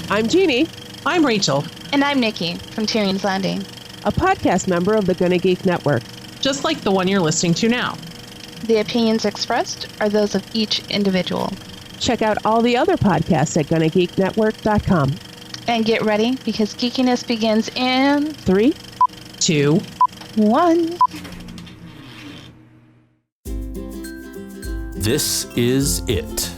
I'm Jeannie. I'm Rachel. And I'm Nikki from Tyrion's Landing, a podcast member of the Gonna Geek Network. Just like the one you're listening to now. The opinions expressed are those of each individual. Check out all the other podcasts at GonnaGeekNetwork.com. And get ready, because geekiness begins in 3, 2, 1. This is it.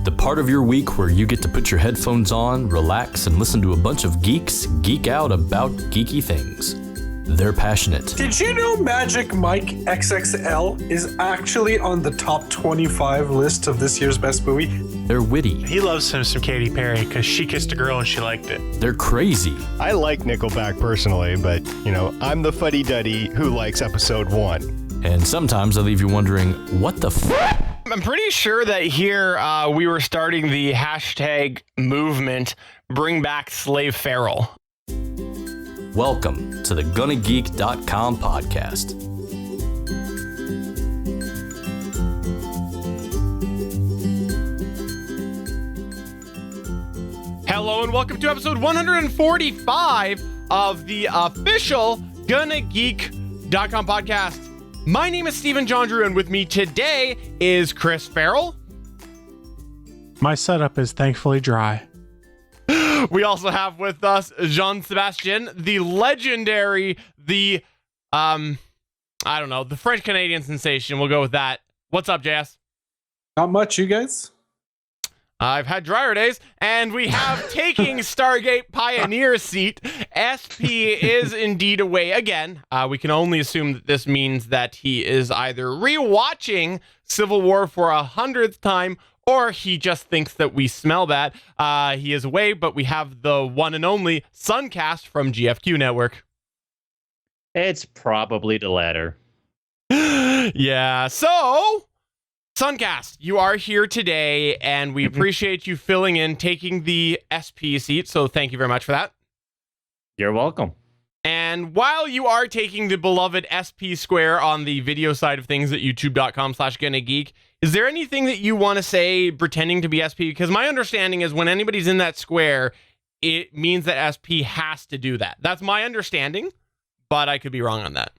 The part of your week where you get to put your headphones on, relax, and listen to a bunch of geeks geek out about geeky things. They're passionate. Did you know Magic Mike XXL is actually on the top 25 list of this year's best movie? They're witty. He loves him some Katy Perry because she kissed a girl and she liked it. They're crazy. I like Nickelback personally, but, I'm the fuddy-duddy who likes episode 1. And sometimes I leave you wondering, what the f***? I'm pretty sure that here we were starting the hashtag movement, bring back Slave Ferrell. Welcome to the GonnaGeek.com podcast. Hello and welcome to episode 145 of the official GonnaGeek.com podcast. My name is Stephen Jondrew, and with me today is Chris Ferrell. My setup is thankfully dry. We also have with us Jean-Sebastien, the legendary, the French Canadian sensation. We'll go with that. What's up, JS? Not much, you guys? I've had drier days, and we have taking Stargate Pioneer seat. SP is indeed away again. We can only assume that this means that he is either rewatching Civil War for 100th time, or he just thinks that we smell bad. He is away, but we have the one and only Sunkast from GFQ Network. It's probably the latter. Yeah, so Sunkast, you are here today, and we appreciate you filling in, taking the SP seat, so thank you very much for that. You're welcome. And while you are taking the beloved SP square on the video side of things at youtube.com/GonnaGeek, is there anything that you want to say pretending to be SP? Because my understanding is when anybody's in that square, it means that SP has to do that. That's my understanding, but I could be wrong on that.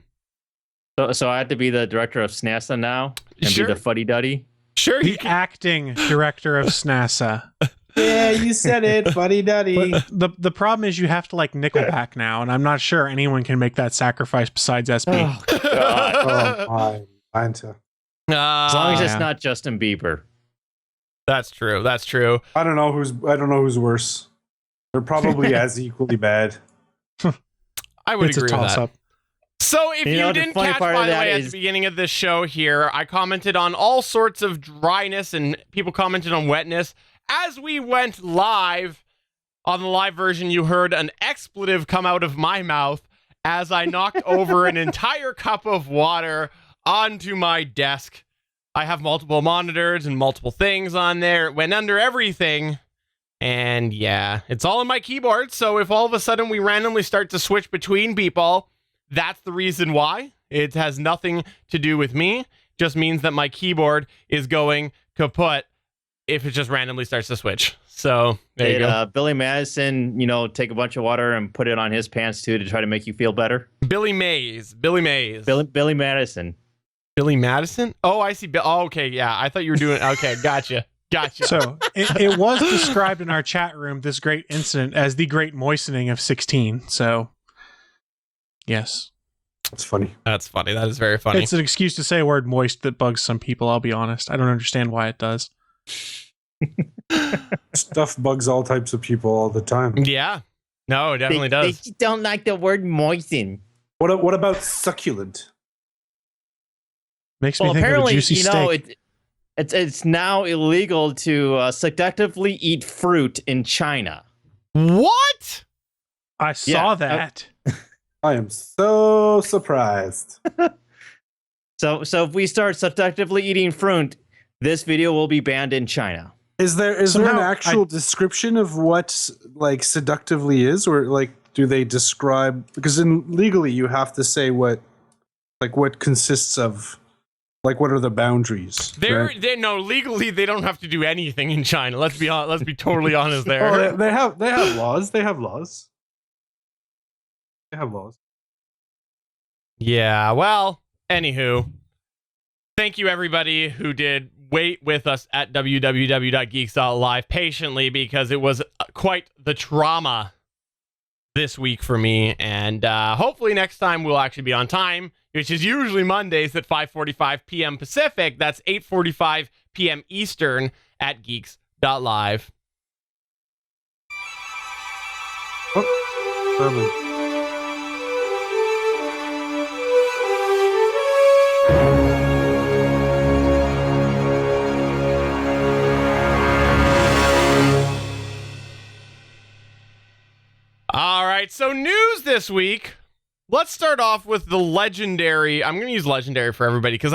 So I have to be the director of SNASA now and Sure. be the fuddy-duddy? Sure. The acting director of SNASA. Yeah, you said it, fuddy-duddy. But the problem is you have to like Nickelback now, and I'm not sure anyone can make that sacrifice besides SP. Oh, God. Oh, mine too. As long as it's yeah. not Justin Bieber. That's true. That's true. I don't know who's worse. They're probably as equally bad. I would It's a agree with that. toss-up. So if You you know, the didn't funny catch, part by of the that way, at is- the beginning of this show here, I commented on all sorts of dryness and people commented on wetness. As we went live, on the live version, you heard an expletive come out of my mouth as I knocked over an entire cup of water onto my desk. I have multiple monitors and multiple things on there. It went under everything. And yeah, it's all in my keyboard. So if all of a sudden we randomly start to switch between people, that's the reason why. It has nothing to do with me. Just means that my keyboard is going kaput if it just randomly starts to switch. So there you Did go. Billy Madison, take a bunch of water and put it on his pants too to try to make you feel better? Billy Mays. Billy Madison. Billy Madison? Oh, I see. Oh, okay. Yeah. I thought you were doing. Okay. Gotcha. So it was described in our chat room, this great incident, as the great moistening of 16. So, yes. That's funny. That's funny. That is very funny. It's an excuse to say a word moist that bugs some people, I'll be honest. I don't understand why it does. Stuff bugs all types of people all the time. Yeah. No, it definitely does. They don't like the word moisten. What about succulent? Makes me Well, think of a apparently, juicy steak. it's now illegal to seductively eat fruit in China. What? I saw Yeah, that. I am so surprised. So if we start seductively eating fruit, this video will be banned in China. Is there an Somehow, actual description of what like seductively is, or like do they describe? Because legally you have to say what consists of Like, what are the boundaries? Right? No, legally they don't have to do anything in China. Let's be totally honest there. Oh, they have laws. They have laws. Yeah, well, anywho, thank you everybody who did wait with us at www.geeks.live patiently, because it was quite the trauma this week for me, and hopefully next time we'll actually be on time, which is usually Mondays at 5:45 p.m. Pacific. That's 8:45 p.m. Eastern at geeks.live. Oh, lovely. All right, so news this week. Let's start off with the legendary. I'm going to use legendary for everybody because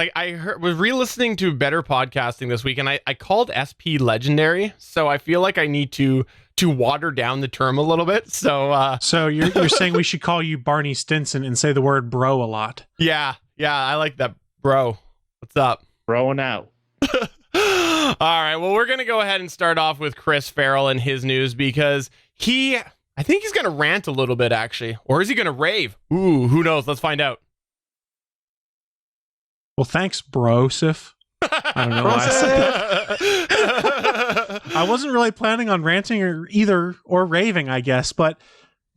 was re-listening to Better Podcasting this week, and I called SP legendary, so I feel like I need to water down the term a little bit. So you're saying we should call you Barney Stinson and say the word bro a lot? Yeah, I like that, bro. What's up? Throwing out. All right, well, we're going to go ahead and start off with Chris Ferrell and his news, because I think he's going to rant a little bit, actually. Or is he going to rave? Ooh, who knows? Let's find out. Well, thanks, Brosif. I don't know why I said that. I wasn't really planning on ranting or raving, I guess, but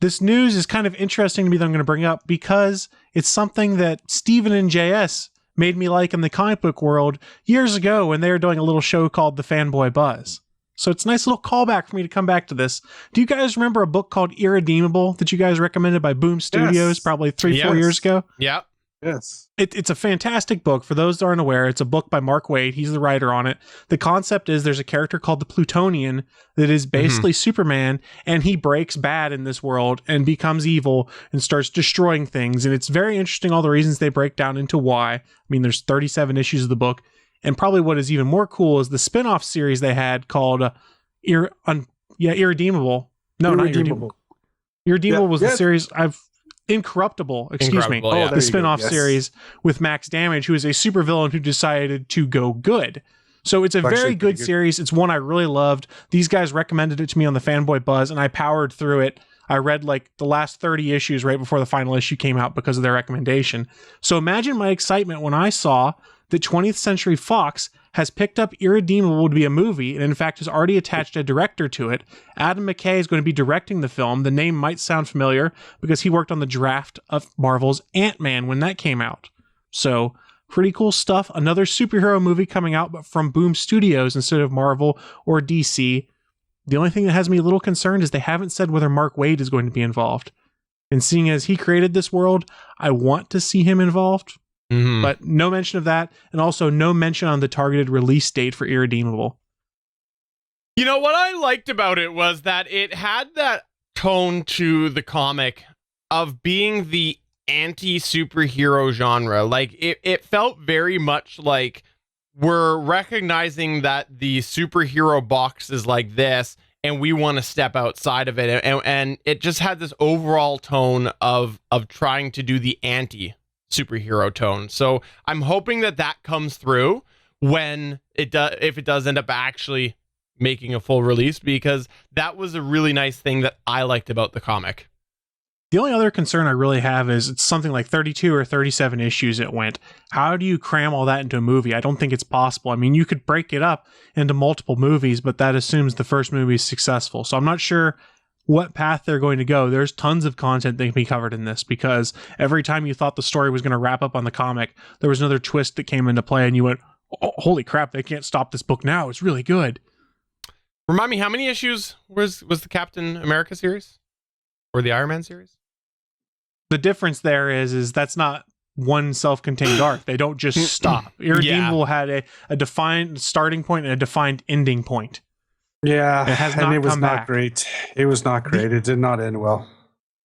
this news is kind of interesting to me that I'm going to bring up because it's something that Steven and JS made me like in the comic book world years ago when they were doing a little show called The Fanboy Buzz. So it's a nice little callback for me to come back to this. Do you guys remember a book called Irredeemable that you guys recommended by Boom Studios probably 4 years ago? Yep. Yes. It's a fantastic book. For those that aren't aware, it's a book by Mark Waid. He's the writer on it. The concept is there's a character called the Plutonian that is basically Superman, and he breaks bad in this world and becomes evil and starts destroying things. And it's very interesting, all the reasons they break down into why. I mean, there's 37 issues of the book. And probably what is even more cool is the spin-off series they had called Irredeemable. No, not Irredeemable. Irredeemable was the series Incorruptible, excuse me. Yeah. The spin-off series with Max Damage, who is a supervillain who decided to go good. So it's a very good series. It's one I really loved. These guys recommended it to me on the Fanboy Buzz, and I powered through it. I read like the last 30 issues right before the final issue came out because of their recommendation. So imagine my excitement when I saw that 20th Century Fox has picked up Irredeemable to be a movie, and in fact has already attached a director to it. Adam McKay is going to be directing the film. The name might sound familiar because he worked on the draft of Marvel's Ant-Man when that came out. So, pretty cool stuff. Another superhero movie coming out, but from Boom Studios instead of Marvel or DC. The only thing that has me a little concerned is they haven't said whether Mark Waid is going to be involved. And seeing as he created this world, I want to see him involved. But no mention of that, and also no mention on the targeted release date for Irredeemable. You know, what I liked about it was that it had that tone to the comic of being the anti-superhero genre. Like, it felt very much like we're recognizing that the superhero box is like this, and we want to step outside of it. And it just had this overall tone of trying to do the anti-superhero tone. So I'm hoping that comes through when it does, if it does end up actually making a full release, because that was a really nice thing that I liked about the comic. The only other concern I really have is it's something like 32 or 37 issues it went. How do you cram all that into a movie? I don't think it's possible. I mean, you could break it up into multiple movies, but that assumes the first movie is successful. So I'm not sure what path they're going to go. There's tons of content that can be covered in this, because every time you thought the story was going to wrap up on the comic, there was another twist that came into play and you went, oh, holy crap, they can't stop this book now. It's really good. Remind me, how many issues was the Captain America series or the Iron Man series? The difference there is that's not one self-contained arc. They don't just stop. Irredeemable had a defined starting point and a defined ending point. Yeah, it has not it was come not back. Great. It was not great. It did not end well.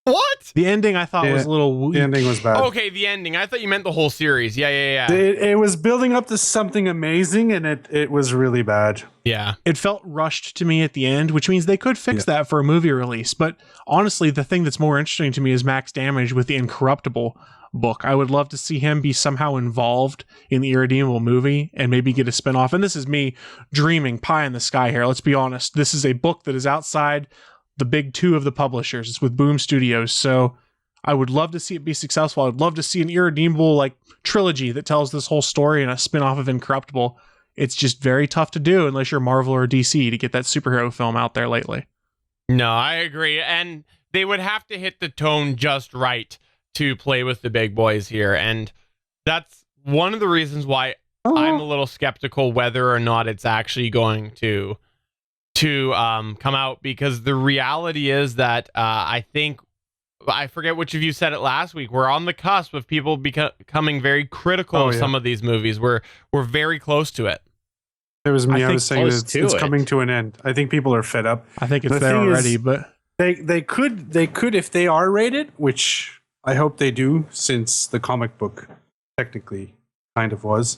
What? The ending I thought was a little weak. The ending was bad. Okay, the ending. I thought you meant the whole series. Yeah. It was building up to something amazing, and it was really bad. Yeah. It felt rushed to me at the end, which means they could fix that for a movie release. But honestly, the thing that's more interesting to me is Max Damage with the Incorruptible. book. I would love to see him be somehow involved in the Irredeemable movie and maybe get a spinoff. And this is me dreaming pie in the sky here. Let's be honest. This is a book that is outside the big two of the publishers. It's with Boom Studios. So I would love to see it be successful. I'd love to see an Irredeemable like trilogy that tells this whole story and a spinoff of Incorruptible. It's just very tough to do unless you're Marvel or DC to get that superhero film out there lately. No, I agree. And they would have to hit the tone just right to play with the big boys here. And that's one of the reasons why I'm a little skeptical whether or not it's actually going to come out, because the reality is that I think, I forget which of you said it last week, we're on the cusp of people becoming very critical of some of these movies. We're very close to it. It was me. I was saying that it's coming to an end. I think people are fed up. I think it's there already, but they could if they are rated, which I hope they do, since the comic book technically kind of was.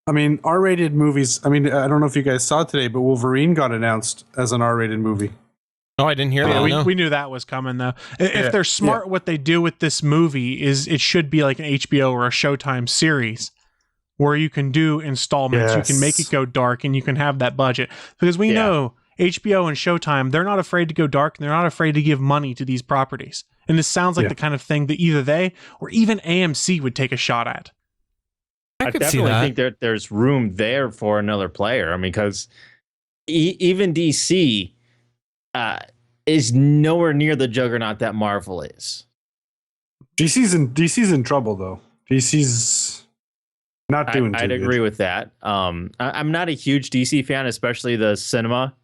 I mean, R-rated movies. I mean, I don't know if you guys saw it today, but Wolverine got announced as an R-rated movie. Oh, I didn't hear that. We knew that was coming, though. If they're smart, what they do with this movie is it should be like an HBO or a Showtime series where you can do installments. You can make it go dark and you can have that budget. Because we know HBO and Showtime, they're not afraid to go dark and they're not afraid to give money to these properties. And this sounds like the kind of thing that either they or even AMC would take a shot at. I definitely think that there's room there for another player. I mean, because even DC is nowhere near the juggernaut that Marvel is. DC's in trouble, though. DC's not doing too good. I'd agree with that. I'm not a huge DC fan, especially the cinema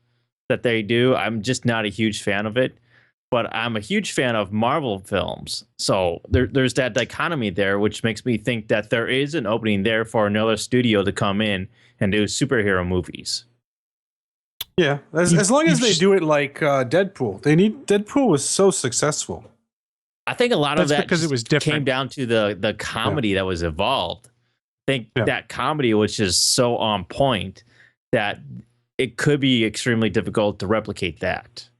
that they do. I'm just not a huge fan of it. But I'm a huge fan of Marvel films. So there's that dichotomy there, which makes me think that there is an opening there for another studio to come in and do superhero movies. Yeah, as long as they do it like Deadpool. Deadpool was so successful. I think a lot of that because it was different. Came down to the comedy that was involved. I think that comedy was just so on point that it could be extremely difficult to replicate that.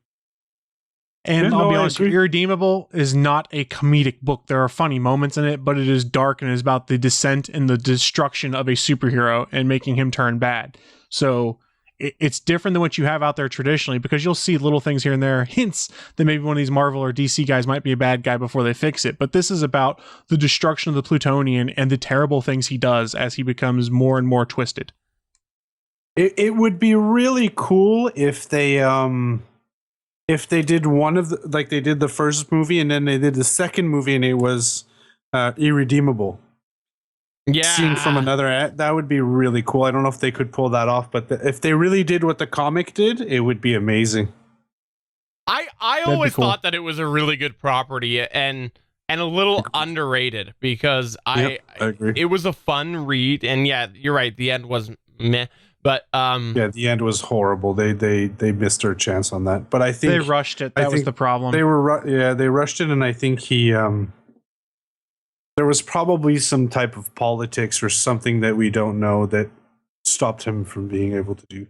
And I'll be honest, Irredeemable is not a comedic book. There are funny moments in it, but it is dark and it is about the descent and the destruction of a superhero and making him turn bad. So it's different than what you have out there traditionally, because you'll see little things here and there, hints that maybe one of these Marvel or DC guys might be a bad guy before they fix it. But this is about the destruction of the Plutonian and the terrible things he does as he becomes more and more twisted. It would be really cool if they did one of the, like they did the first movie and then they did the second movie and it was Irredeemable. Yeah. Seen from another, that would be really cool. I don't know if they could pull that off, but if they really did what the comic did, it would be amazing. I always thought that it was a really good property and a little underrated, because I agree. It was a fun read, and yeah, you're right, the end was meh. But the end was horrible. They missed their chance on that. But I think they rushed it. That was the problem. They rushed it, and I think he there was probably some type of politics or something that we don't know that stopped him from being able to do.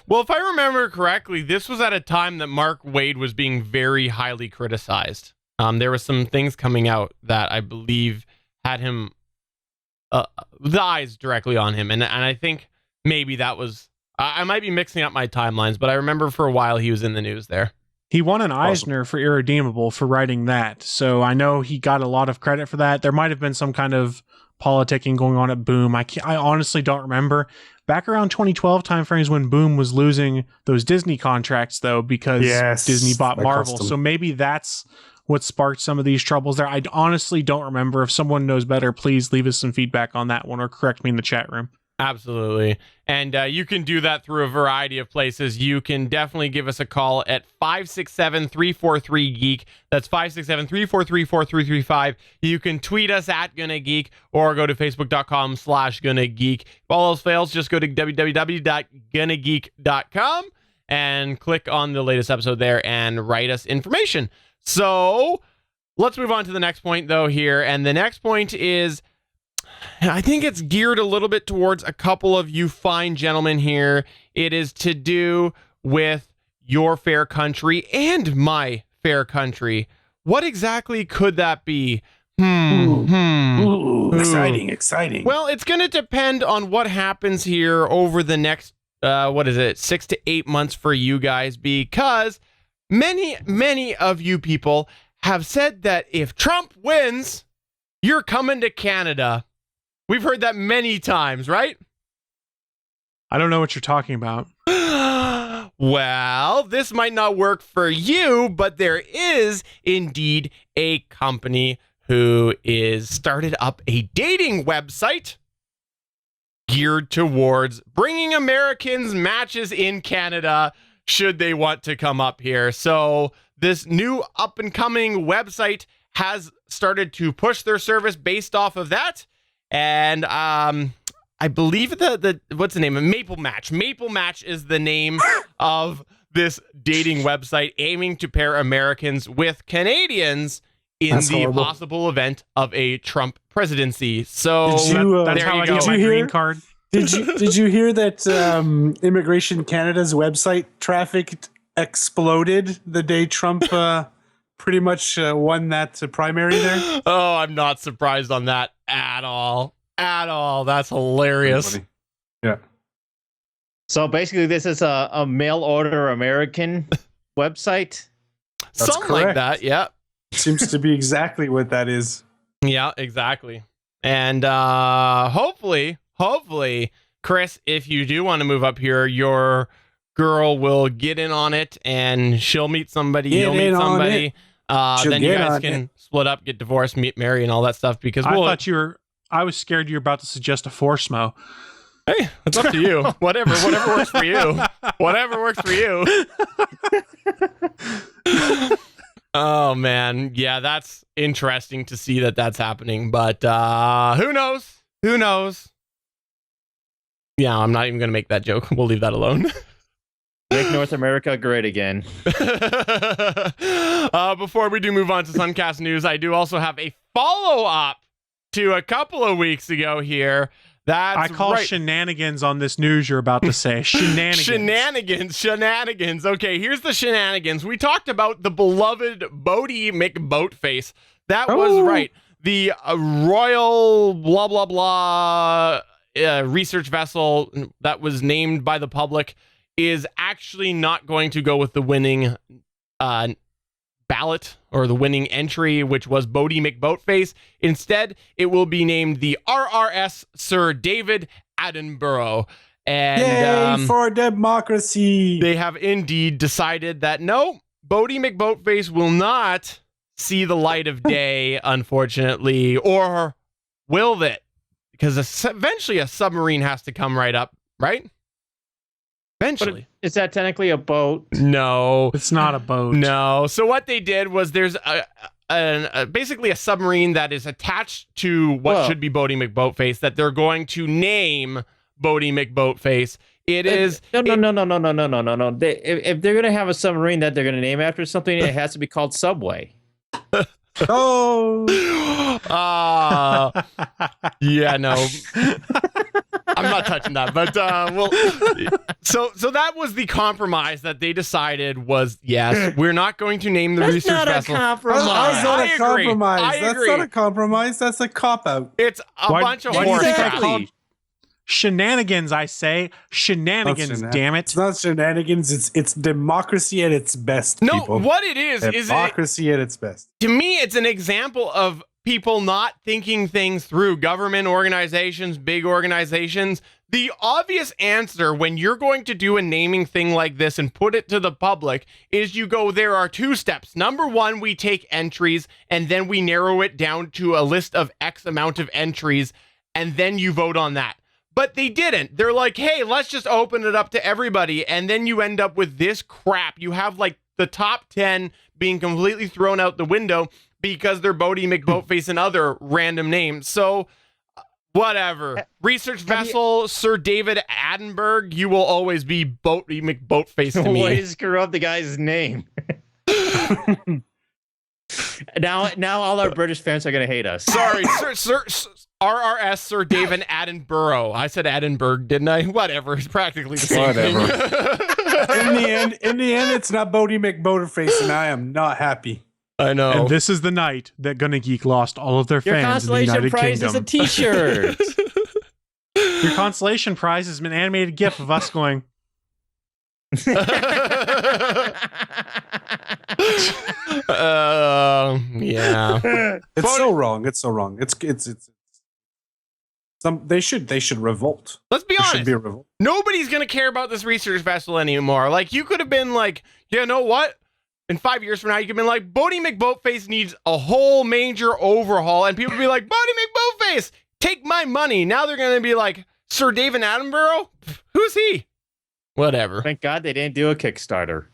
Well, if I remember correctly, this was at a time that Mark Waid was being very highly criticized. There were some things coming out that I believe had him the eyes directly on him, and I think maybe that was, I might be mixing up my timelines, but I remember for a while he was in the news there. He won an Eisner for Irredeemable for writing that, so I know he got a lot of credit for that. There might have been some kind of politicking going on at Boom. I honestly don't remember. Back around 2012 timeframes when Boom was losing those Disney contracts, though, because Disney bought Marvel. So maybe that's what sparked some of these troubles there. I honestly don't remember. If someone knows better, please leave us some feedback on that one or correct me in the chat room. Absolutely. And you can do that through a variety of places. You can definitely give us a call at 567-343-GEEK. That's 567-343-4335. You can tweet us at GonnaGeek or go to facebook.com/GonnaGeek. If all else fails, just go to www.gonnageek.com and click on the latest episode there and write us information. So let's move on to the next point, though, here. And the next point is, I think it's geared a little bit towards a couple of you fine gentlemen here. It is to do with your fair country and my fair country. What exactly could that be? Exciting. Well, it's going to depend on what happens here over the next, 6 to 8 months for you guys, because many of you people have said that if Trump wins, you're coming to Canada. We've heard that many times, right? I don't know what you're talking about. Well, this might not work for you, but there is indeed a company who is started up a dating website geared towards bringing Americans matches in Canada should they want to come up here. So this new up and coming website has started to push their service based off of that. And I believe the what's the name of Maple Match? Maple Match is the name of this dating website aiming to pair Americans with Canadians in possible event of a Trump presidency. So that's how I get my green card. Did you hear that Immigration Canada's website traffic exploded the day Trump pretty much won that primary there? Oh, I'm not surprised on that at all. That's hilarious. Yeah. So basically, this is a mail order American website. Something like that, yeah. Seems to be exactly what that is. Yeah, exactly. And hopefully, Chris, if you do want to move up here, your girl will get in on it and she'll meet somebody, you'll meet somebody. Then you guys can split up, get divorced, marry, and all that stuff. Because I was scared you were about to suggest a force-mo. Hey, it's up to you. Whatever works for you. Whatever works for you. Oh man, yeah, that's interesting to see that that's happening. But who knows? Yeah, I'm not even gonna make that joke. We'll leave that alone. Make North America great again. Before we do move on to Sunkast news, I do also have a follow-up to a couple of weeks ago here. I call shenanigans on this news you're about to say. Shenanigans. Okay, here's the shenanigans. We talked about the beloved Bodie McBoatface. That was right. The Royal blah, blah, blah research vessel that was named by the public is actually not going to go with the winning ballot or the winning entry, which was Bodie McBoatface. Instead, it will be named the RRS Sir David Attenborough. And yay for democracy! They have indeed decided that no, Bodie McBoatface will not see the light of day, unfortunately, or will it? Because eventually a submarine has to come right up, right? Eventually. But is that technically a boat? No. It's not a boat. No. So what they did was there's basically a submarine that is attached to what should be Bodie McBoatface that they're going to name Bodie McBoatface. It is... No. If they're going to have a submarine that they're going to name after something, it has to be called Subway. Yeah, no. I'm not touching that, but so that was the compromise that they decided was, yes, we're not going to name the research vessel. That's not a compromise. That's not a compromise. That's a cop-out. It's a bunch of horse crap. Shenanigans, I say. Shenanigans, damn it. It's not shenanigans. It's democracy at its best, no, people. What it is democracy at its best. To me, it's an example of people not thinking things through. Government organizations, big organizations. The obvious answer when you're going to do a naming thing like this and put it to the public is you go, there are two steps. Number one, we take entries and then we narrow it down to a list of X amount of entries and then you vote on that. But they didn't. They're like, hey, let's just open it up to everybody. And then you end up with this crap. You have like the top 10 being completely thrown out the window because they're Bodie McBoatface and other random names. So whatever. Research vessel, Sir David Attenborough, you will always be Bodie McBoatface to me. Why screw up the guy's name? Now all our British fans are going to hate us. Sorry, Sir RRS Sir David Attenborough. I said Edinburgh, didn't I? Whatever. It's practically the same thing. In the end, it's not Bodie McBoatface, and I am not happy. I know. And this is the night that Gonna Geek lost all of their Your fans in the consolation United prize Kingdom. is a T-shirt. Your consolation prize is an animated GIF of us going. Yeah. It's so wrong. It's so wrong. It's they should revolt. Let's be There honest. should be a revolt. Nobody's going to care about this research festival anymore. Like, you could have been like, you know what? In 5 years from now, you could have been like, Bodie McBoatface needs a whole major overhaul. And people would be like, Bodie McBoatface, take my money. Now they're going to be like, Sir David Attenborough? Who's he? Whatever. Thank God they didn't do a Kickstarter.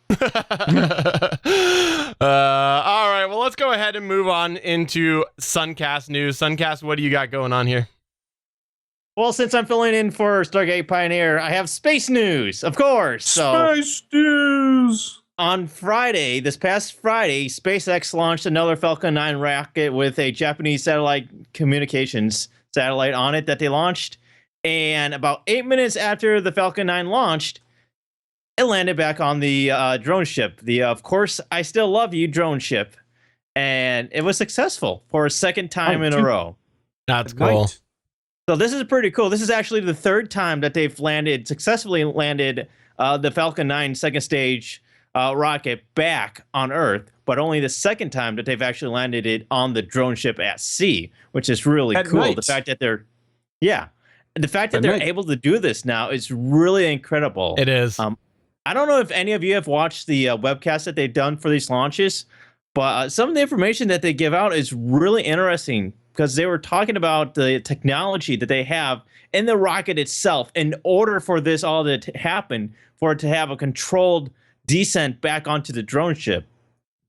All right. Well, let's go ahead and move on into Sunkast news. Sunkast, what do you got going on here? Well, since I'm filling in for Stargate Pioneer, I have space news, of course. So Space news. on Friday, this past Friday, SpaceX launched another Falcon 9 rocket with a Japanese satellite communications satellite on it that they launched. And about 8 minutes after the Falcon 9 launched, it landed back on the drone ship. The Of Course, I Still Love You drone ship. And it was successful for a second time in a row. That's cool. Night. So this is pretty cool. This is actually the third time that they've successfully landed the Falcon 9 second stage rocket back on Earth, but only the second time that they've actually landed it on the drone ship at sea, which is really At cool. night. The fact that they're At they're night. able to do this now is really incredible. It is. I don't know if any of you have watched the webcast that they've done for these launches, but some of the information that they give out is really interesting because they were talking about the technology that they have in the rocket itself in order for this all to happen, for it to have a controlled descent back onto the drone ship.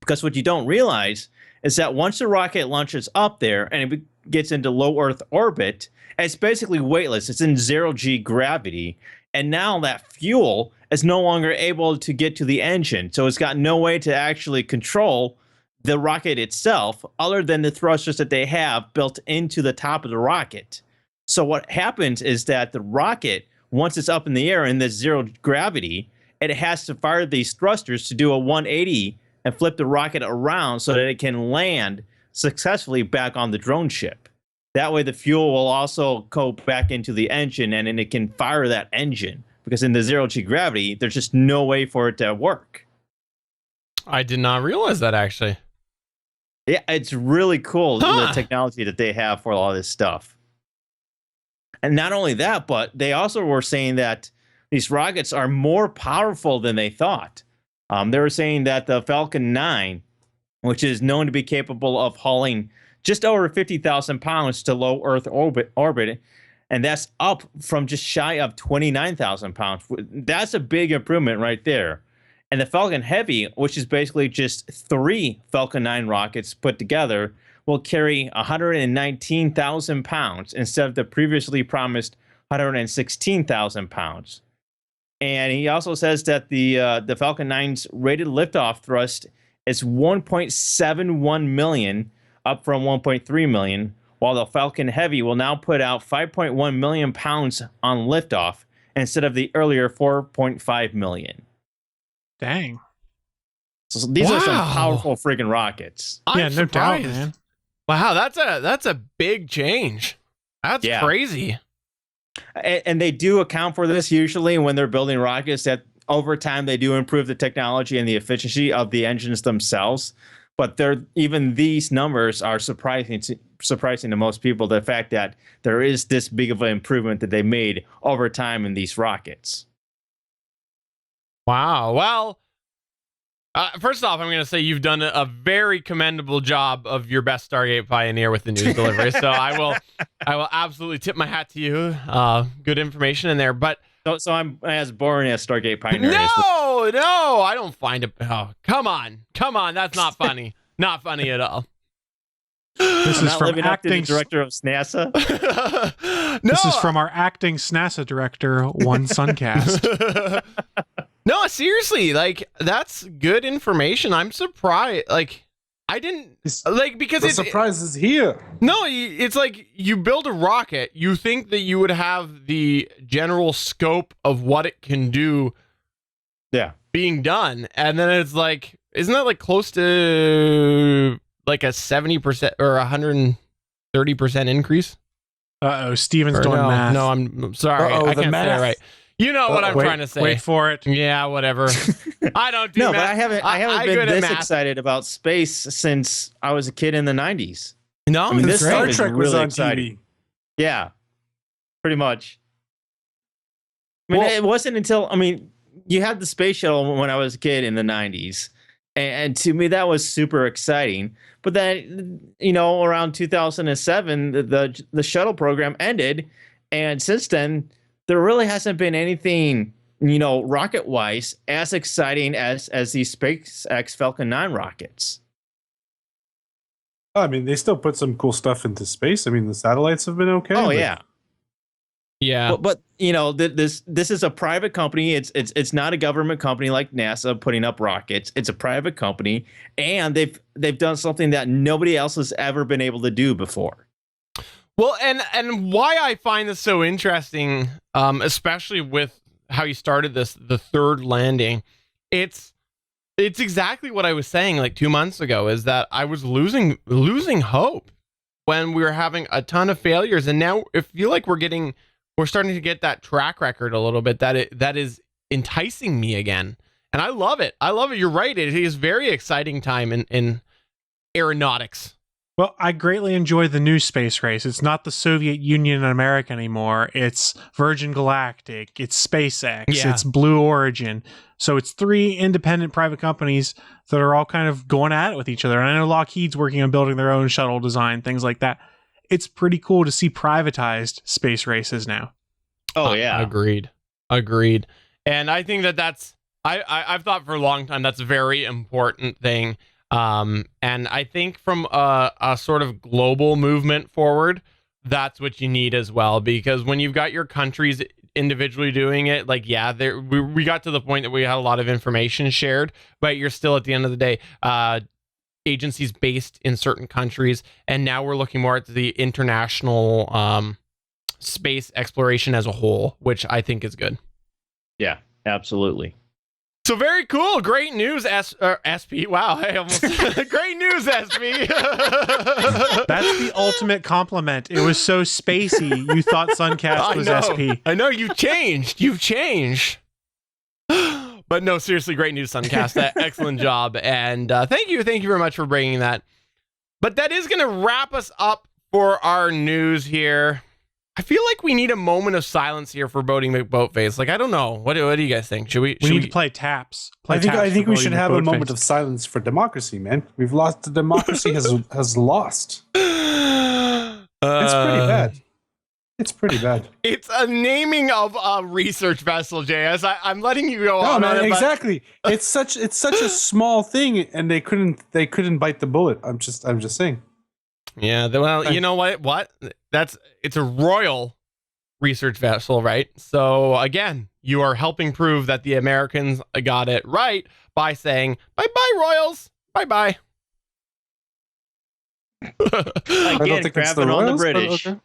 Because what you don't realize is that once the rocket launches up there and it gets into low Earth orbit, it's basically weightless. It's in zero-G gravity. And now that fuel is no longer able to get to the engine. So it's got no way to actually control the rocket itself other than the thrusters that they have built into the top of the rocket. So what happens is that the rocket, once it's up in the air in this zero gravity, it has to fire these thrusters to do a 180 and flip the rocket around so that it can land successfully back on the drone ship. That way the fuel will also go back into the engine and then it can fire that engine. Because in the zero-G gravity, there's just no way for it to work. I did not realize that, actually. Yeah, it's really cool, Huh. the technology that they have for all this stuff. And not only that, but they also were saying that these rockets are more powerful than they thought. They were saying that the Falcon 9, which is known to be capable of hauling just over 50,000 pounds to low Earth orbit, and that's up from just shy of 29,000 pounds. That's a big improvement right there. And the Falcon Heavy, which is basically just 3 Falcon 9 rockets put together, will carry 119,000 pounds instead of the previously promised 116,000 pounds. And he also says that the Falcon 9's rated liftoff thrust is 1.71 million, up from 1.3 million, while the Falcon Heavy will now put out 5.1 million pounds on liftoff instead of the earlier 4.5 million. Dang. So these are some Wow. powerful friggin' rockets. I'm Yeah, no doubt, surprised. man. Wow, that's a big change. That's Yeah. crazy. And they do account for this usually when they're building rockets, that over time they do improve the technology and the efficiency of the engines themselves. But even these numbers are surprising to most people, the fact that there is this big of an improvement that they made over time in these rockets. Wow. Well, first off, I'm going to say you've done a very commendable job of your best Stargate Pioneer with the news delivery. So I will absolutely tip my hat to you. Good information in there, but So I'm as boring as Stargate Pioneer is. no, I don't find it. Oh, come on, that's not funny. Not funny at all. This I'm is not from living up to the acting. director of NASA. No, This is from our acting SNASA director, One Sunkast. No, seriously, like that's good information. I'm surprised. Like I didn't because The it's surprise is here. no, it's like you build a rocket, you think that you would have the general scope of what it can do Yeah. being done, and then it's like isn't that like close to like a 70% or 130% increase? Steven's Or doing no, math. No, I'm sorry. Uh-oh, I the can't say math. it right. You know what I'm trying to say. Wait for it. Yeah, whatever. I don't do No, math. but I haven't good been at this math. excited about space since I was a kid in the 90s. No, I mean, it's this great. Star is Trek was really on exciting. TV. Yeah, pretty much. I mean, it wasn't until, you had the space shuttle when I was a kid in the 90s. And to me, that was super exciting. But then, around 2007, the shuttle program ended. And since then, there really hasn't been anything, rocket-wise as exciting as these SpaceX Falcon 9 rockets. I mean, they still put some cool stuff into space. I mean, the satellites have been okay. Oh, but- yeah. Yeah. But this is a private company. It's not a government company like NASA putting up rockets. It's a private company, and they've done something that nobody else has ever been able to do before. Well, and why I find this so interesting, especially with how you started this, the third landing, it's exactly what I was saying like 2 months ago, is that I was losing hope when we were having a ton of failures, and now I feel like we're starting to get that track record a little bit that is enticing me again. And I love it. You're right. It is a very exciting time in aeronautics. Well, I greatly enjoy the new space race. It's not the Soviet Union and America anymore. It's Virgin Galactic. It's SpaceX. Yeah. It's Blue Origin. So it's 3 independent private companies that are all kind of going at it with each other. And I know Lockheed's working on building their own shuttle design, things like that. It's pretty cool to see privatized space races now. Oh yeah, Agreed. And I think that's I've thought for a long time that's a very important thing. And I think from a sort of global movement forward, that's what you need as well, because when you've got your countries individually doing it, like, yeah, we got to the point that we had a lot of information shared, but you're still, at the end of the day, agencies based in certain countries, and now we're looking more at the international space exploration as a whole, which I think is good. yeah, absolutely. So very cool. Great news, SP. Wow, I almost great news, SP. That's the ultimate compliment. It was so spacey. You thought Sunkast was SP. I know you've changed. But no, seriously, great news, Sunkast. Excellent job, and thank you very much for bringing that. But that is going to wrap us up for our news here. I feel like we need a moment of silence here for Boating McBoatface. Like, I don't know. What do you guys think? Should we? We need to play taps. I think we should have a moment of silence for democracy, man. We've lost. The democracy has lost. It's pretty bad. It's pretty bad. It's a naming of a research vessel, JS. I'm letting you go on. No, man, it, exactly. It's such a small thing, and they couldn't bite the bullet. I'm just saying. Yeah. Well, you know what? It's a royal research vessel, right? So again, you are helping prove that the Americans got it right by saying bye-bye, royals. Bye-bye. Again, crapping on the British. Okay.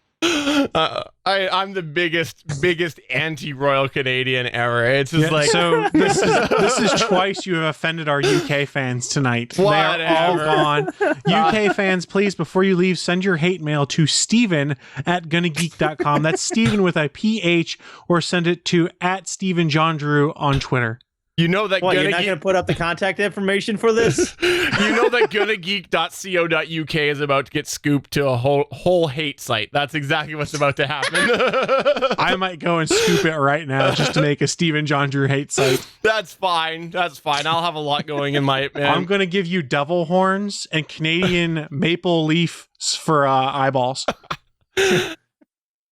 I'm the biggest anti-royal Canadian ever. It's just like, so this is twice you have offended our UK fans tonight. Whatever. They are all gone. UK fans, please, before you leave, send your hate mail to Steven@gonnageek.com. That's Steven with a PH, or send it to @StevenJondrew on Twitter. you know that What, you're not going to put up the contact information for this? You know that gonnageek.co.uk is about to get scooped to a whole hate site. That's exactly what's about to happen. I might go and scoop it right now just to make a Steven John Drew hate site. That's fine. I'll have a lot going in my... I'm going to give you devil horns and Canadian maple leaves for eyeballs.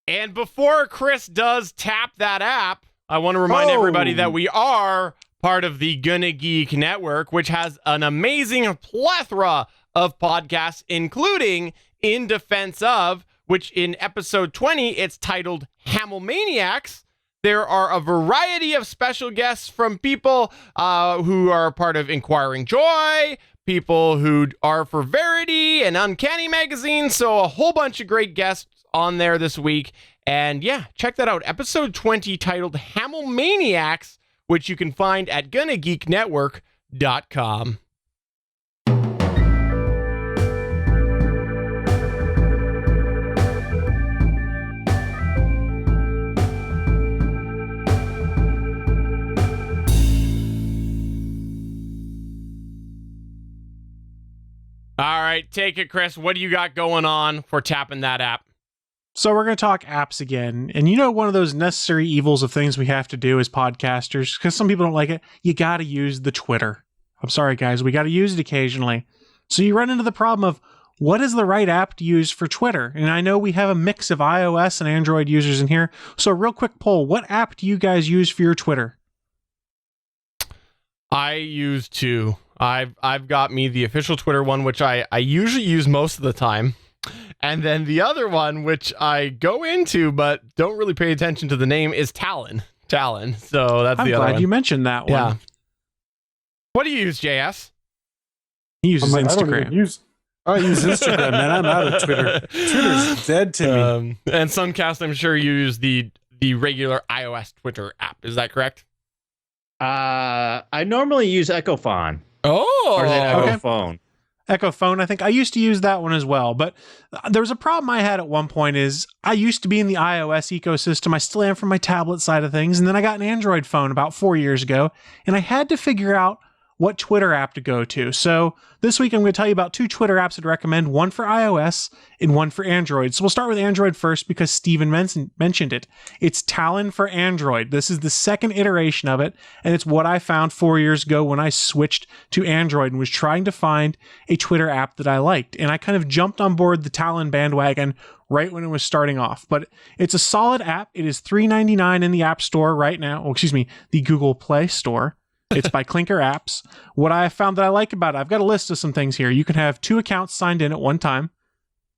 And before Chris does tap that app, I want to remind everybody that we are part of the Gonna Geek Network, which has an amazing plethora of podcasts, including In Defense Of, which in episode 20, it's titled Hamilmaniacs. There are a variety of special guests from people who are part of Inquiring Joy, people who are for Verity and Uncanny Magazine, so a whole bunch of great guests on there this week. And yeah, check that out. Episode 20 titled Hamilmaniacs, which you can find at gonnageeknetwork.com. All right, take it, Chris. What do you got going on for tapping that app? So we're going to talk apps again. And one of those necessary evils of things we have to do as podcasters, because some people don't like it, you got to use the Twitter. I'm sorry, guys. We got to use it occasionally. So you run into the problem of what is the right app to use for Twitter? And I know we have a mix of iOS and Android users in here. So real quick poll, what app do you guys use for your Twitter? I use two. I've got me the official Twitter one, which I usually use most of the time. And then the other one, which I go into but don't really pay attention to the name, is Talon. So that's the other one. I'm glad you mentioned that one. Yeah. What do you use, JS? He uses Instagram. I use Instagram, man. I'm out of Twitter. Twitter's dead to me. And Sunkast, I'm sure you use the regular iOS Twitter app. Is that correct? I normally use Echophon. Oh, Or is it okay. Echophone? Echo Phone, I think I used to use that one as well, but there was a problem I had at one point is I used to be in the iOS ecosystem. I still am from my tablet side of things. And then I got an Android phone about 4 years ago, and I had to figure out what Twitter app to go to. So this week I'm going to tell you about 2 Twitter apps I'd recommend, one for iOS and one for Android. So we'll start with Android first because Steven mentioned it. It's Talon for Android. This is the second iteration of it, and it's what I found 4 years ago when I switched to Android and was trying to find a Twitter app that I liked. And I kind of jumped on board the Talon bandwagon right when it was starting off. But it's a solid app. It is $3.99 in the App Store right now. Oh, excuse me, the Google Play Store. It's by Clinker Apps. What I found that I like about it, I've got a list of some things here. You can have 2 accounts signed in at one time,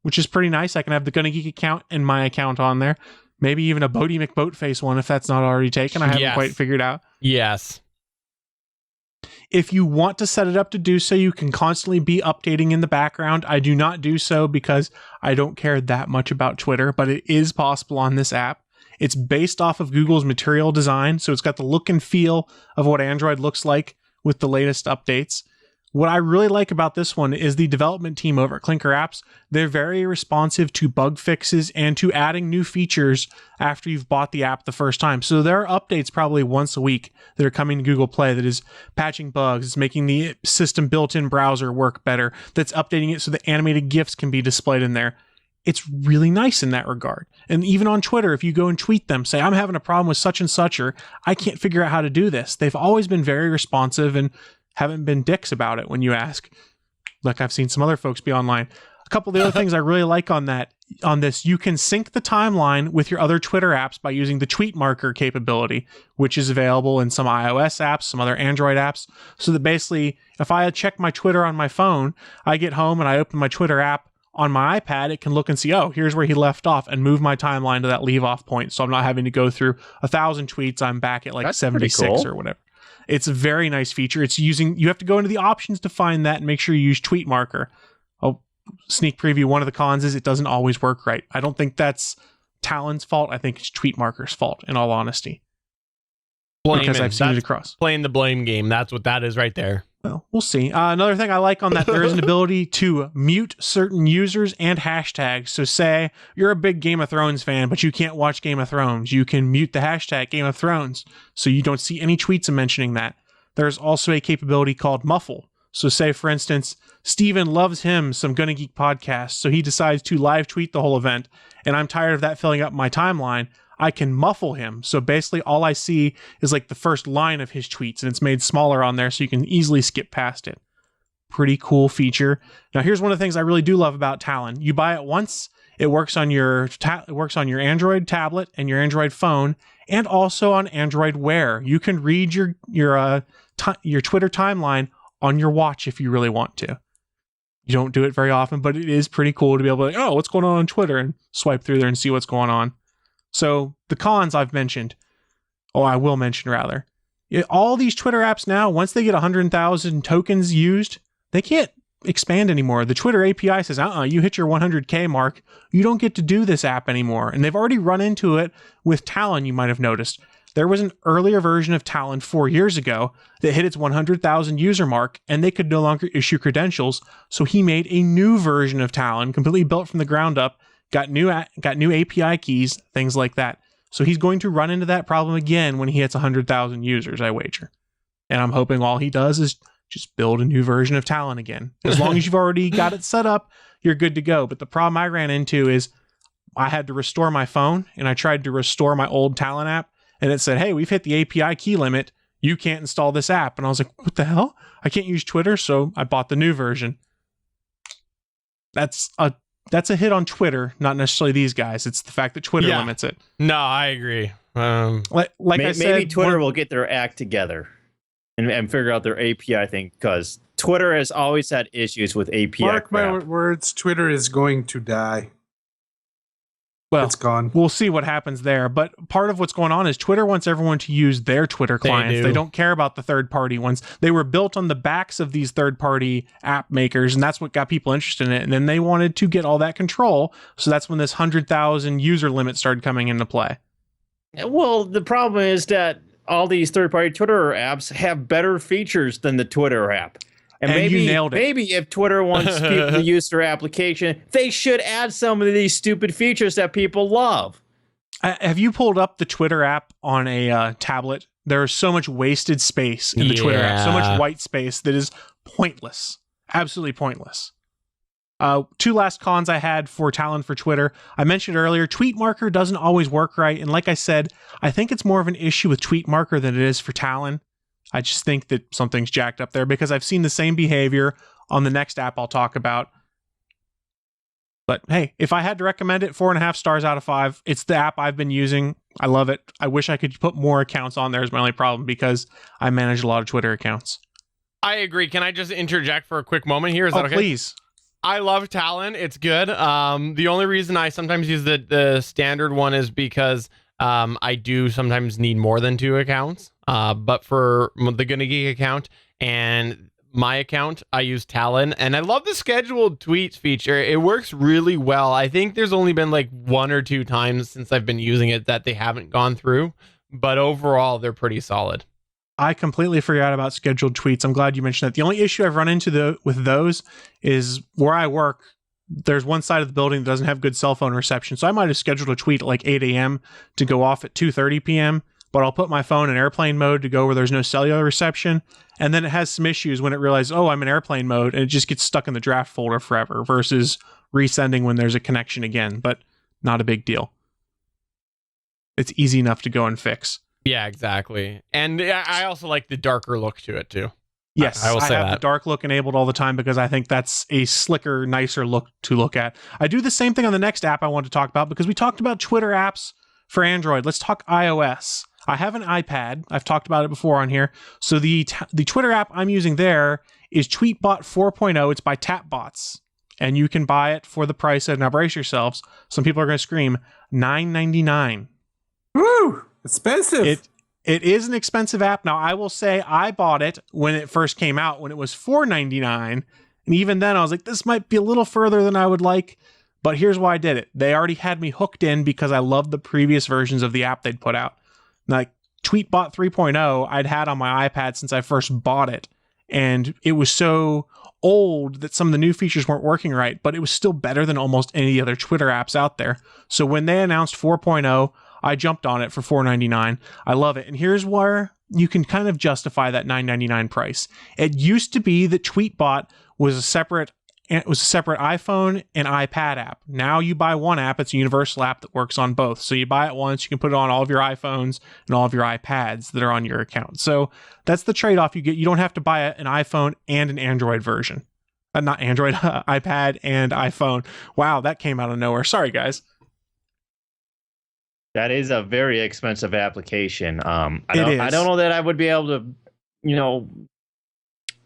which is pretty nice. I can have the Gonna Geek account and my account on there. Maybe even a Bodie McBoatface one if that's not already taken. I haven't quite figured out. Yes. If you want to set it up to do so, you can constantly be updating in the background. I do not do so because I don't care that much about Twitter, but it is possible on this app. It's based off of Google's Material Design, so it's got the look and feel of what Android looks like with the latest updates. What I really like about this one is the development team over at Clinker Apps. They're very responsive to bug fixes and to adding new features after you've bought the app the first time. So there are updates probably once a week that are coming to Google Play that is patching bugs, it's making the system built-in browser work better, that's updating it so that animated GIFs can be displayed in there. It's really nice in that regard. And even on Twitter, if you go and tweet them, say, I'm having a problem with such and such, or I can't figure out how to do this. They've always been very responsive and haven't been dicks about it when you ask. Like I've seen some other folks be online. A couple of the other things I really like on this, you can sync the timeline with your other Twitter apps by using the tweet marker capability, which is available in some iOS apps, some other Android apps. So that basically, if I check my Twitter on my phone, I get home and I open my Twitter app, on my iPad, it can look and see, oh, here's where he left off, and move my timeline to that leave off point. So I'm not having to go through 1,000 tweets. I'm back at like That's 76 cool. or whatever. It's a very nice feature. You have to go into the options to find that and make sure you use tweet marker. Oh, sneak preview. One of the cons is it doesn't always work right. I don't think that's Talon's fault. I think it's tweet marker's fault, in all honesty. Because I've seen it across. Playing the blame game. That's what that is right there. Well, we'll see. Another thing I like on that, there is an ability to mute certain users and hashtags. So say you're a big Game of Thrones fan, but you can't watch Game of Thrones. You can mute the hashtag Game of Thrones so you don't see any tweets mentioning that. There's also a capability called Muffle. So say, for instance, Steven loves him some Gonna Geek podcast, so he decides to live tweet the whole event, and I'm tired of that filling up my timeline. I can muffle him. So basically all I see is like the first line of his tweets, and it's made smaller on there so you can easily skip past it. Pretty cool feature. Now here's one of the things I really do love about Talon. You buy it once, it works on your Android tablet and your Android phone, and also on Android Wear. You can read your Twitter timeline on your watch if you really want to. You don't do it very often, but it is pretty cool to be able to, oh, what's going on Twitter, and swipe through there and see what's going on. So the cons I've mentioned, I will mention rather, all these Twitter apps now, once they get 100,000 tokens used, they can't expand anymore. The Twitter API says, you hit your 100K mark, you don't get to do this app anymore. And they've already run into it with Talon, you might have noticed. There was an earlier version of Talon 4 years ago that hit its 100,000 user mark, and they could no longer issue credentials. So he made a new version of Talon, completely built from the ground up, got new API keys, things like that. So he's going to run into that problem again when he hits 100,000 users, I wager. And I'm hoping all he does is just build a new version of Talon again. As long as you've already got it set up, you're good to go. But the problem I ran into is I had to restore my phone, and I tried to restore my old Talon app, and it said, hey, we've hit the API key limit. You can't install this app. And I was like, what the hell? I can't use Twitter, so I bought the new version. That's a hit on Twitter, not necessarily these guys. It's the fact that Twitter limits it. No, I agree. I said, maybe Twitter will get their act together and figure out their API thing, because Twitter has always had issues with API. Mark my words, Twitter is going to die. Well, it's gone. We'll see what happens there. But part of what's going on is Twitter wants everyone to use their Twitter clients. They don't care about the third-party ones. They were built on the backs of these third-party app makers, and that's what got people interested in it. And then they wanted to get all that control. So that's when this 100,000 user limit started coming into play. Well, the problem is that all these third-party Twitter apps have better features than the Twitter app. And maybe, you nailed it. Maybe if Twitter wants people to use their application, they should add some of these stupid features that people love. Have you pulled up the Twitter app on a tablet? There's so much wasted space in the Twitter app, so much white space that is pointless. Absolutely pointless. Two last cons I had for Talon for Twitter. I mentioned earlier, tweet marker doesn't always work right. And like I said, I think it's more of an issue with tweet marker than it is for Talon. I just think that something's jacked up there because I've seen the same behavior on the next app I'll talk about. But hey, if I had to recommend it, 4.5 stars out of 5. It's the app I've been using. I love it. I wish I could put more accounts on there is my only problem because I manage a lot of Twitter accounts. I agree. Can I just interject for a quick moment here? Is that okay? Please. I love Talon. It's good. The only reason I sometimes use the standard one is because I do sometimes need more than 2 accounts. But for the Gonna Geek account and my account, I use Talon, and I love the scheduled tweets feature. It works really well. I think there's only been like 1 or 2 times since I've been using it that they haven't gone through, but overall they're pretty solid. I completely forgot about scheduled tweets. I'm glad you mentioned that. The only issue I've run into with those is where I work. There's one side of the building that doesn't have good cell phone reception, so I might have scheduled a tweet at like 8 a.m. to go off at 2:30 p.m., but I'll put my phone in airplane mode to go where there's no cellular reception. And then it has some issues when it realizes, oh, I'm in airplane mode, and it just gets stuck in the draft folder forever versus resending when there's a connection again, but not a big deal. It's easy enough to go and fix. Yeah, exactly. And I also like the darker look to it too. Yes, I will say have that. The dark look enabled all the time because I think that's a slicker, nicer look to look at. I do the same thing on the next app I want to talk about because we talked about Twitter apps for Android. Let's talk iOS. I have an iPad. I've talked about it before on here. So the Twitter app I'm using there is Tweetbot 4.0. It's by Tapbots. And you can buy it for the price of, now brace yourselves, some people are going to scream, $9.99. Woo! Expensive. It is an expensive app. Now, I will say I bought it when it first came out, when it was $4.99. And even then, I was like, this might be a little further than I would like. But here's why I did it. They already had me hooked in because I loved the previous versions of the app they'd put out. Like Tweetbot 3.0, I'd had on my iPad since I first bought it. And it was so old that some of the new features weren't working right, but it was still better than almost any other Twitter apps out there. So when they announced 4.0, I jumped on it for $4.99. I love it. And here's where you can kind of justify that $9.99 price. It used to be that Tweetbot was a separate iPhone and iPad app. Now you buy one app, it's a universal app that works on both. So you buy it once, you can put it on all of your iPhones and all of your iPads that are on your account. So that's the trade-off you get. You don't have to buy an iPhone and an Android version. Not Android, iPad and iPhone. Wow, that came out of nowhere. Sorry, guys. That is a very expensive application. I It is. don't know that I would be able to,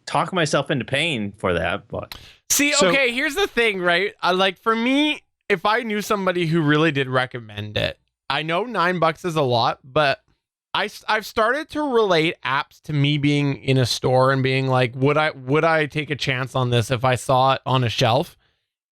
talk myself into paying for that, but See, So- okay, here's the thing, right? Like for me, if I knew somebody who really did recommend it, I know $9 is a lot, but I've started to relate apps to me being in a store and being like, would I take a chance on this if I saw it on a shelf?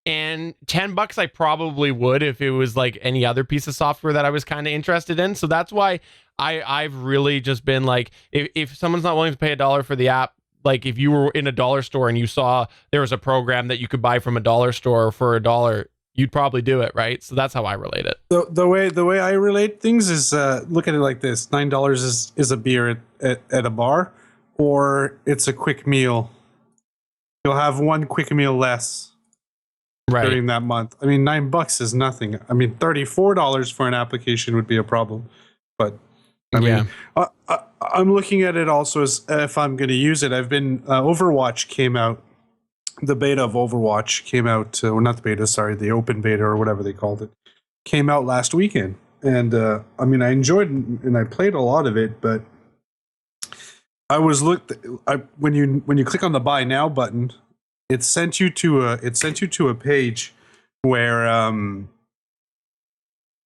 And $10 I probably would if it was like any other piece of software that I was kind of interested in. So that's why I've really just been like, if someone's not willing to pay $1 for the app, like if you were in a dollar store and you saw there was a program that you could buy from a dollar store for $1, you'd probably do it, right? So that's how I relate it. The way I relate things is look at it like this: $9 is a beer at a bar. or it's a quick meal. You'll have one quick meal less during that month. I mean, $9 is nothing. I mean, $34 for an application would be a problem. But I mean, I'm looking at it also as if I'm going to use it. I've been Overwatch came out. The beta of Overwatch came out. Well, not the beta, sorry, the open beta or whatever they called it, came out last weekend. And I mean, I enjoyed and I played a lot of it, but I was when you click on the buy now button, it sent you to a page where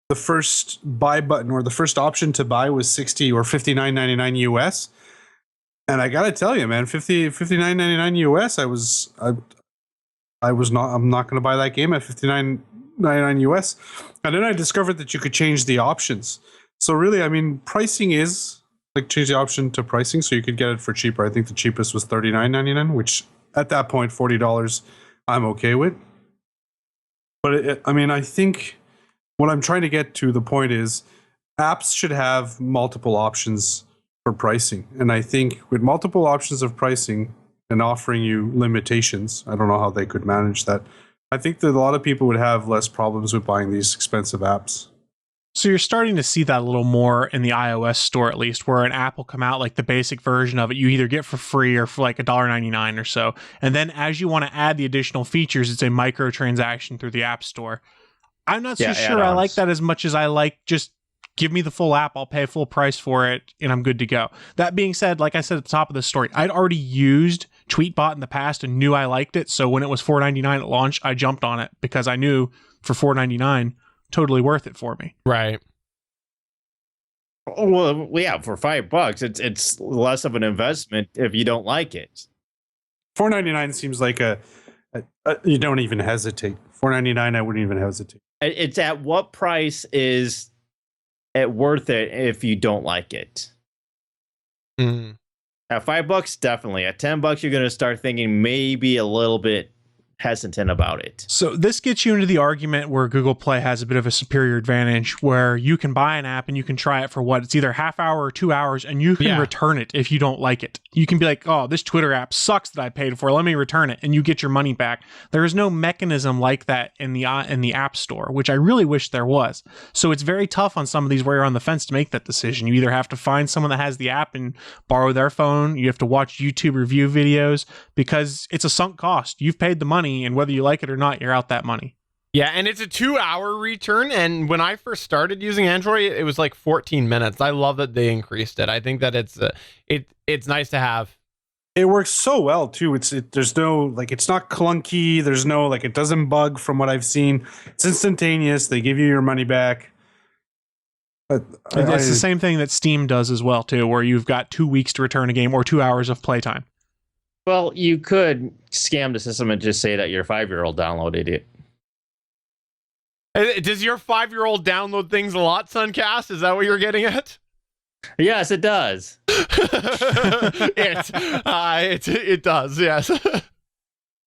the first buy button or the first option to buy was $60 or $59.99 US. And I gotta tell you, man, $59.99 US. I'm not gonna buy that game at $59.99 US. And then I discovered that you could change the options. So really, I mean, pricing is like change the option to pricing, so you could get it for cheaper. I think the cheapest was $39.99, which at that point, $40 I'm okay with. But I mean, I think what I'm trying to get to the point is apps should have multiple options for pricing. And I think with multiple options of pricing and offering you limitations, I don't know how they could manage that. I think that a lot of people would have less problems with buying these expensive apps. So you're starting to see that a little more in the iOS store, at least, where an app will come out, like the basic version of it, you either get for free or for like $1.99 or so. And then as you want to add the additional features, it's a microtransaction through the App Store. I'm not so sure I like that as much as I like just give me the full app, I'll pay full price for it, and I'm good to go. That being said, like I said at the top of the story, I'd already used Tweetbot in the past and knew I liked it. So when it was $4.99 at launch, I jumped on it because I knew for $4.99, totally worth it for me. Right. Well, yeah, for $5, it's less of an investment if you don't like it. $4.99 seems like you don't even hesitate. $4.99, I wouldn't even hesitate. It's at what price is it worth it if you don't like it? Mm. At $5, definitely. At $10, you're going to start thinking maybe a little bit hesitant about it. So this gets you into the argument where Google Play has a bit of a superior advantage, where you can buy an app and you can try it for what? It's either half hour or 2 hours, and you can return it if you don't like it. You can be like, oh, this Twitter app sucks that I paid for. Let me return it, and you get your money back. There is no mechanism like that in the App Store, which I really wish there was. So it's very tough on some of these where you're on the fence to make that decision. You either have to find someone that has the app and borrow their phone. You have to watch YouTube review videos because it's a sunk cost. You've paid the money, and whether you like it or not, you're out that money. Yeah, and it's a 2-hour return. And when I first started using Android, it was like 14 minutes. I love that they increased it. I think that it's nice to have. It works so well too. There's no like it's not clunky. There's no like it doesn't bug from what I've seen. It's instantaneous. They give you your money back. It's the same thing that Steam does as well too, where you've got 2 weeks to return a game or 2 hours of playtime. Well, you could scam the system and just say that your 5-year-old downloaded it. Does your 5-year-old download things a lot, Sunkast? Is that what you're getting at? Yes, it does. It does, yes.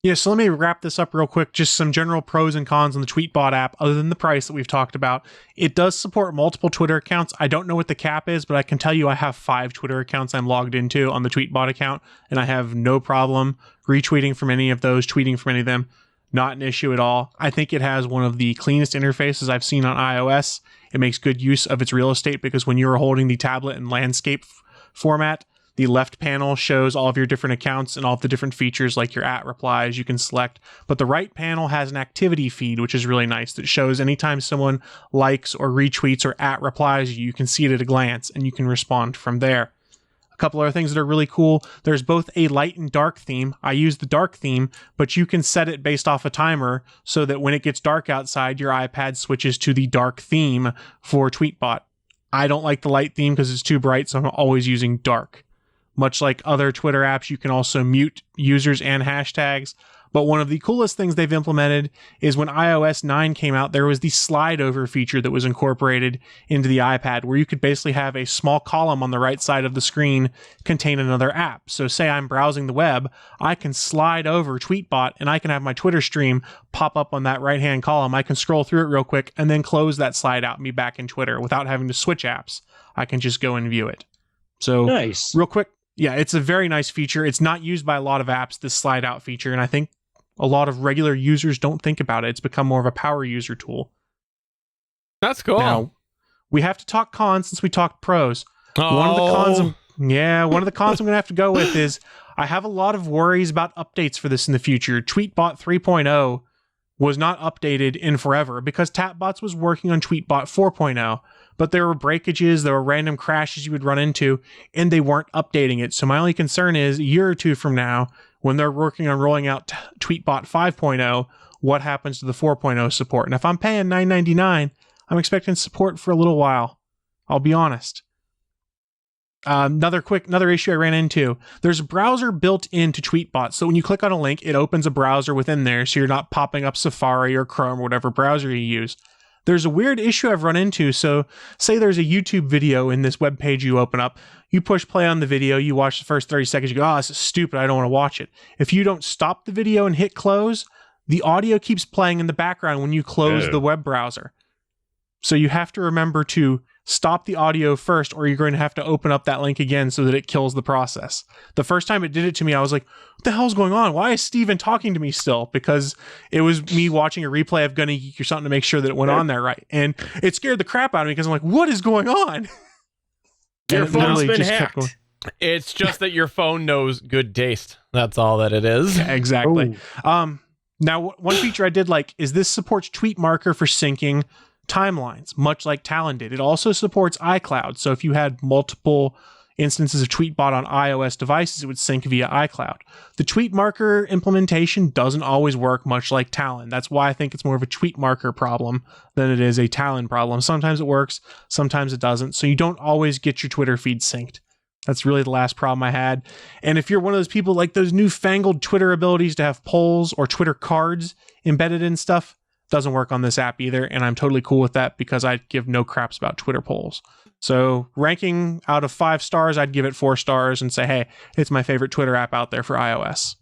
Yeah, so let me wrap this up real quick. Just some general pros and cons on the Tweetbot app, other than the price that we've talked about. It does support multiple Twitter accounts. I don't know what the cap is, but I can tell you I have 5 Twitter accounts I'm logged into on the Tweetbot account, and I have no problem retweeting from any of those, tweeting from any of them. Not an issue at all. I think it has one of the cleanest interfaces I've seen on iOS. It makes good use of its real estate because when you're holding the tablet in landscape format, the left panel shows all of your different accounts and all of the different features like your @replies you can select. But the right panel has an activity feed, which is really nice, that shows anytime someone likes or retweets or @replies you can see it at a glance and you can respond from there. A couple other things that are really cool. There's both a light and dark theme. I use the dark theme, but you can set it based off a timer so that when it gets dark outside, your iPad switches to the dark theme for Tweetbot. I don't like the light theme because it's too bright, so I'm always using dark. Much like other Twitter apps, you can also mute users and hashtags. But one of the coolest things they've implemented is when iOS 9 came out, there was the slide over feature that was incorporated into the iPad, where you could basically have a small column on the right side of the screen contain another app. So say I'm browsing the web, I can slide over Tweetbot and I can have my Twitter stream pop up on that right-hand column. I can scroll through it real quick and then close that slide out and be back in Twitter without having to switch apps. I can just go and view it. So nice. Real quick, Yeah, it's a very nice feature. It's not used by a lot of apps, this slide out feature, and I think a lot of regular users don't think about it. It's become more of a power user tool. That's cool. Now, we have to talk cons since we talked pros. Oh. One of the cons I'm going to have to go with is I have a lot of worries about updates for this in the future. Tweetbot 3.0 was not updated in forever because Tapbots was working on Tweetbot 4.0, but there were breakages, there were random crashes you would run into, and they weren't updating it. So my only concern is a year or two from now, when they're working on rolling out Tweetbot 5.0, what happens to the 4.0 support? And if I'm paying $9.99, I'm expecting support for a little while. I'll be honest. Another issue I ran into. There's a browser built into Tweetbot. So when you click on a link, it opens a browser within there. So you're not popping up Safari or Chrome or whatever browser you use. There's a weird issue I've run into. So say there's a YouTube video in this web page you open up. You push play on the video. You watch the first 30 seconds. You go, oh, this is stupid. I don't want to watch it. If you don't stop the video and hit close, the audio keeps playing in the background when you close the web browser. So you have to remember to stop the audio first, or you're going to have to open up that link again so that it kills the process. The first time it did it to me, I was like, what the hell's going on? Why is Steven talking to me still? Because it was me watching a replay of Gonna Geek or something to make sure that it went on there right. And it scared the crap out of me because I'm like, what is going on? Your phone's been hacked. It's just that your phone knows good taste. That's all that it is. Yeah, exactly. Now, one feature I did like is this supports tweet marker for syncing timelines, much like Talon did. It also supports iCloud. So if you had multiple instances of Tweetbot on iOS devices, it would sync via iCloud. The tweet marker implementation doesn't always work, much like Talon. That's why I think it's more of a tweet marker problem than it is a Talon problem. Sometimes it works, sometimes it doesn't. So you don't always get your Twitter feed synced. That's really the last problem I had. And if you're one of those people like those newfangled Twitter abilities to have polls or Twitter cards embedded in stuff, doesn't work on this app either, and I'm totally cool with that because I give no craps about Twitter polls. So ranking out of 5 stars, I'd give it 4 stars and say, hey, it's my favorite Twitter app out there for iOS.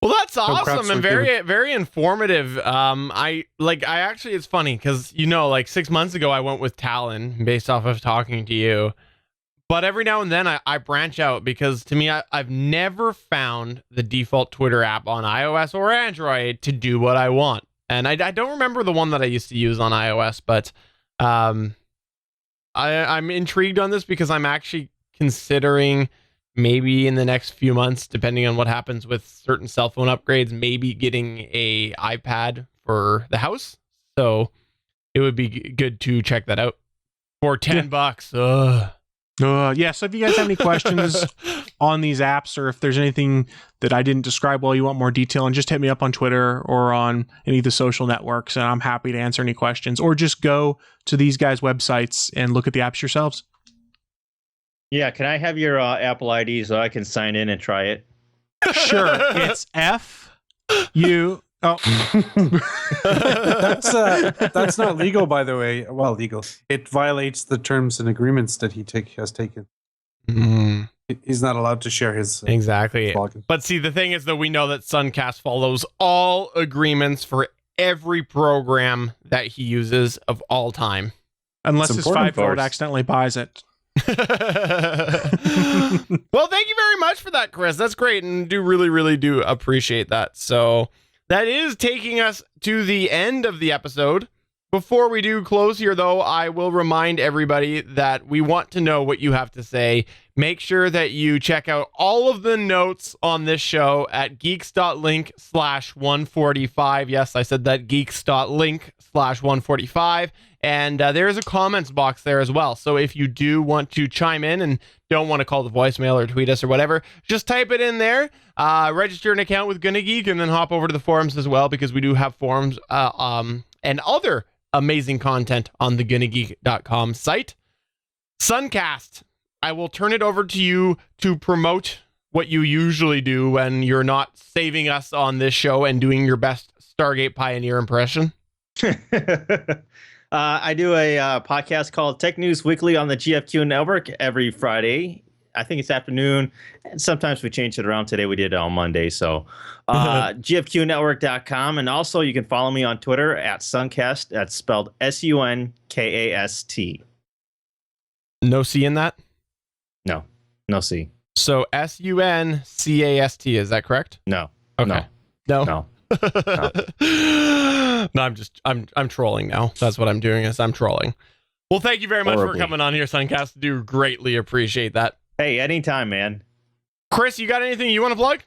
Well, that's awesome and very, very informative. I actually, it's funny because, 6 months ago, I went with Talon based off of talking to you. But every now and then I branch out because to me, I've never found the default Twitter app on iOS or Android to do what I want. And I don't remember the one that I used to use on iOS, but I'm intrigued on this because I'm actually considering maybe in the next few months, depending on what happens with certain cell phone upgrades, maybe getting a iPad for the house. So it would be good to check that out for $10. Ugh. Yeah, so if you guys have any questions on these apps, or if there's anything that I didn't describe well you want more detail on, just hit me up on Twitter or on any of the social networks, and I'm happy to answer any questions. Or just go to these guys' websites and look at the apps yourselves. Yeah, can I have your Apple ID so I can sign in and try it? Sure, it's FU. Oh, that's not legal, by the way. Well, legal. It violates the terms and agreements that he has taken. Mm. He's not allowed to share his exactly. login. But see, the thing is that we know that Sunkast follows all agreements for every program that he uses of all time, unless his 5-year-old accidentally buys it. Well, thank you very much for that, Chris. That's great, and really do appreciate that. So that is taking us to the end of the episode. Before we do close here, though, I will remind everybody that we want to know what you have to say. Make sure that you check out all of the notes on this show at geeks.link/145. Yes, I said that, geeks.link/145. And there is a comments box there as well. So if you do want to chime in and don't want to call the voicemail or tweet us or whatever, just type it in there, register an account with Gonna Geek, and then hop over to the forums as well, because we do have forums and other amazing content on the GonnaGeek.com site. Sunkast, I will turn it over to you to promote what you usually do when you're not saving us on this show and doing your best Stargate Pioneer impression. I do a podcast called Tech News Weekly on the GFQ Network every Friday. I think it's afternoon. And sometimes we change it around. Today we did it on Monday. So gfqnetwork.com. And also you can follow me on Twitter at Sunkast. That's spelled Sunkast. No C in that? No. No C. So Suncast, is that correct? No. Okay. No. No. No, I'm trolling now. That's what I'm doing is I'm trolling. Well, thank you very much Horribly. for coming on here, Sunkast. Do greatly appreciate that. Hey, anytime, man. Chris, you got anything you want to plug?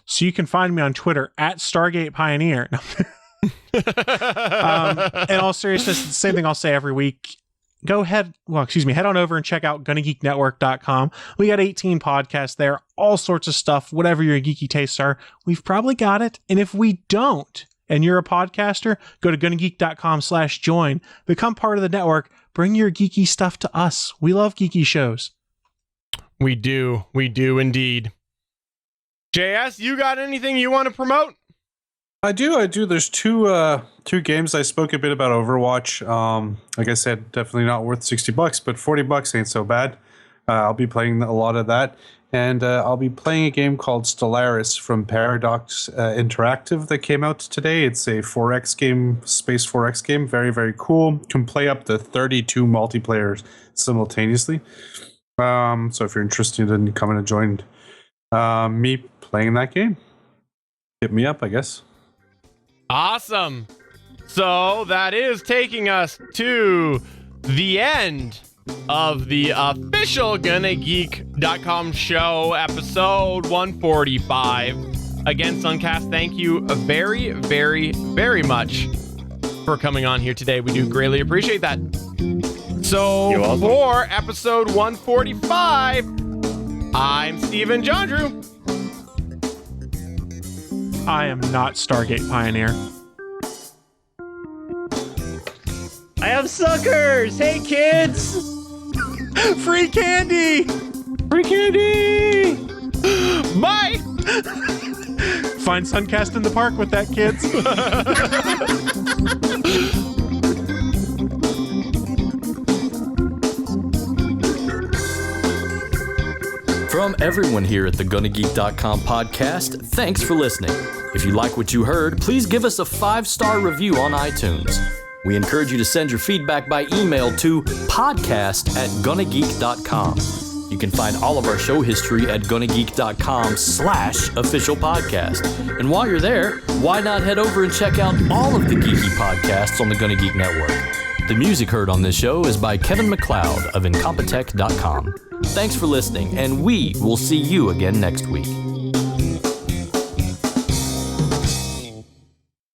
So you can find me on Twitter at Stargate Pioneer. In all seriousness, it's the same thing I'll say every week. Head on over and check out GonnaGeekNetwork.com. We got 18 podcasts there, all sorts of stuff, whatever your geeky tastes are. We've probably got it. And if we don't, and you're a podcaster, go to GonnaGeek.com/join. Become part of the network. Bring your geeky stuff to us. We love geeky shows. We do indeed. JS, you got anything you want to promote? I do. There's two games. I spoke a bit about Overwatch. Like I said, definitely not worth $60, but $40 ain't so bad. I'll be playing a lot of that. And I'll be playing a game called Stellaris from Paradox Interactive that came out today. It's a 4X game, space 4X game. Very, very cool. Can play up to 32 multiplayers simultaneously. So if you're interested in coming to join me playing that game, hit me up, I guess. Awesome. So that is taking us to the end of the official GonnaGeek.com show, episode 145. Again, Sunkast, thank you very, very, very much for coming on here today. We do greatly appreciate that. So for episode 145, I'm Steven Jondrew. I am not Stargate Pioneer. I have suckers. Hey, kids. Free candy! Free candy! Bye! Find Sunkast in the park with that, kids. From everyone here at the GonnaGeek.com podcast, thanks for listening. If you like what you heard, please give us a 5-star review on iTunes. We encourage you to send your feedback by email to podcast@GonnaGeek.com. You can find all of our show history at GonnaGeek.com/official podcast. And while you're there, why not head over and check out all of the geeky podcasts on the Gonna Geek Network. The music heard on this show is by Kevin MacLeod of Incompetech.com. Thanks for listening, and we will see you again next week.